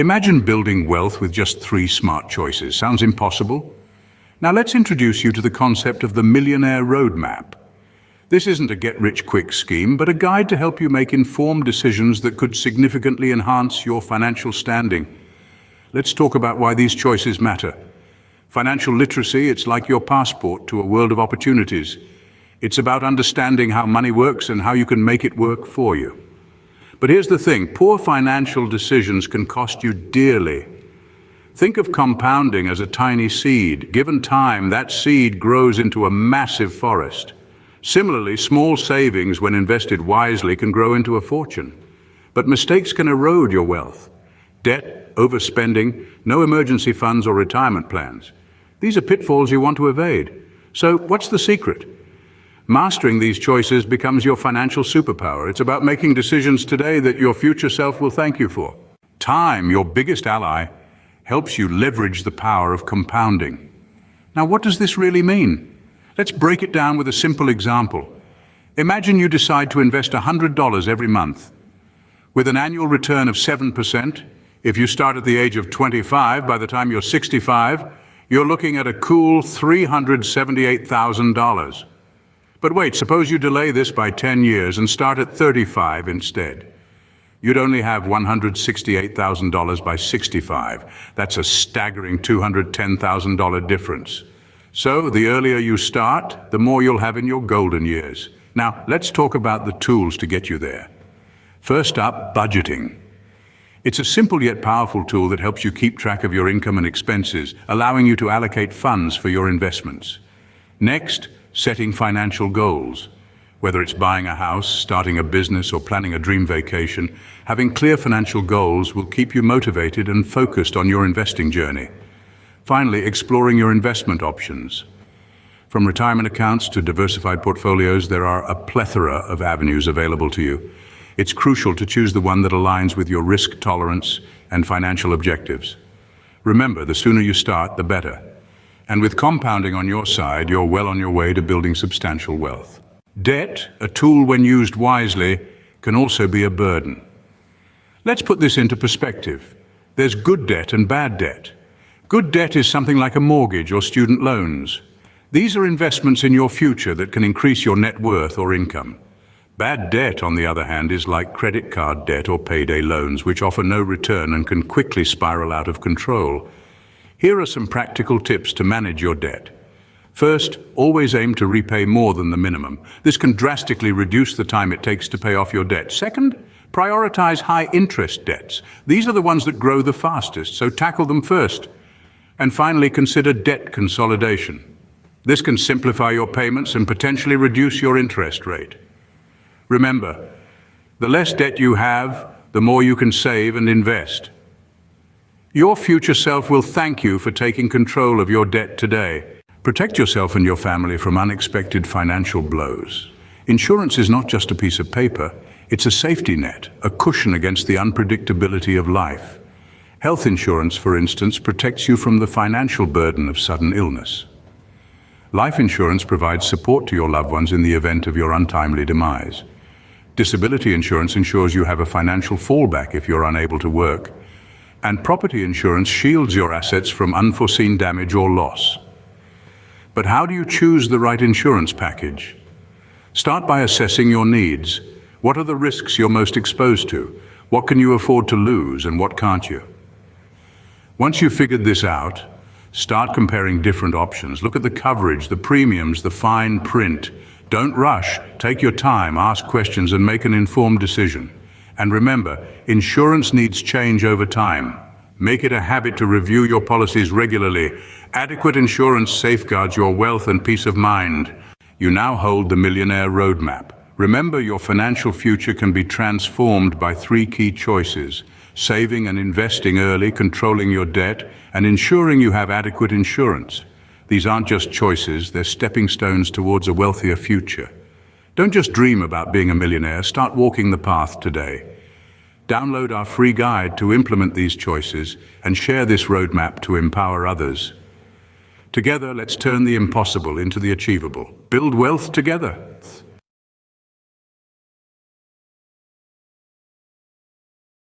Imagine building wealth with just 3 smart choices. Sounds impossible? Now let's introduce you to the concept of the Millionaire Roadmap. This isn't a get-rich-quick scheme, but a guide to help you make informed decisions that could significantly enhance your financial standing. Let's talk about why these choices matter. Financial literacy, it's like your passport to a world of opportunities. It's about understanding how money works and how you can make it work for you. But here's the thing, poor financial decisions can cost you dearly. Think of compounding as a tiny seed. Given time, that seed grows into a massive forest. Similarly, small savings, when invested wisely, can grow into a fortune. But mistakes can erode your wealth. Debt, overspending, no emergency funds or retirement plans. These are pitfalls you want to evade. So, what's the secret? Mastering these choices becomes your financial superpower. It's about making decisions today that your future self will thank you for. Time, your biggest ally, helps you leverage the power of compounding. Now, what does this really mean? Let's break it down with a simple example. Imagine you decide to invest $100 every month. With an annual return of 7%, if you start at the age of 25, by the time you're 65, you're looking at a cool $378,000. But wait, suppose you delay this by 10 years and start at 35 instead. You'd only have $168,000 by 65. That's a staggering $210,000 difference. So, the earlier you start, the more you'll have in your golden years. Now, let's talk about the tools to get you there. First up, budgeting. It's a simple yet powerful tool that helps you keep track of your income and expenses, allowing you to allocate funds for your investments. Next, setting financial goals. Whether it's buying a house, starting a business, or planning a dream vacation, having clear financial goals will keep you motivated and focused on your investing journey. Finally, exploring your investment options. From retirement accounts to diversified portfolios, there are a plethora of avenues available to you. It's crucial to choose the one that aligns with your risk tolerance and financial objectives. Remember, the sooner you start, the better. And with compounding on your side, you're well on your way to building substantial wealth. Debt, a tool when used wisely, can also be a burden. Let's put this into perspective. There's good debt and bad debt. Good debt is something like a mortgage or student loans. These are investments in your future that can increase your net worth or income. Bad debt, on the other hand, is like credit card debt or payday loans, which offer no return and can quickly spiral out of control. Here are some practical tips to manage your debt. First, always aim to repay more than the minimum. This can drastically reduce the time it takes to pay off your debt. Second, prioritize high-interest debts. These are the ones that grow the fastest, so tackle them first. And finally, consider debt consolidation. This can simplify your payments and potentially reduce your interest rate. Remember, the less debt you have, the more you can save and invest. Your future self will thank you for taking control of your debt today. Protect yourself and your family from unexpected financial blows. Insurance is not just a piece of paper, it's a safety net, a cushion against the unpredictability of life. Health insurance, for instance, protects you from the financial burden of sudden illness. Life insurance provides support to your loved ones in the event of your untimely demise. Disability insurance ensures you have a financial fallback if you're unable to work. And property insurance shields your assets from unforeseen damage or loss. But how do you choose the right insurance package? Start by assessing your needs. What are the risks you're most exposed to? What can you afford to lose and what can't you? Once you've figured this out, start comparing different options. Look at the coverage, the premiums, the fine print. Don't rush. Take your time, ask questions, and make an informed decision. And remember, insurance needs change over time. Make it a habit to review your policies regularly. Adequate insurance safeguards your wealth and peace of mind. You now hold the Millionaire Roadmap. Remember, your financial future can be transformed by 3 key choices: saving and investing early, controlling your debt, and ensuring you have adequate insurance. These aren't just choices, they're stepping stones towards a wealthier future. Don't just dream about being a millionaire, start walking the path today. Download our free guide to implement these choices and share this roadmap to empower others. Together, let's turn the impossible into the achievable. Build wealth together.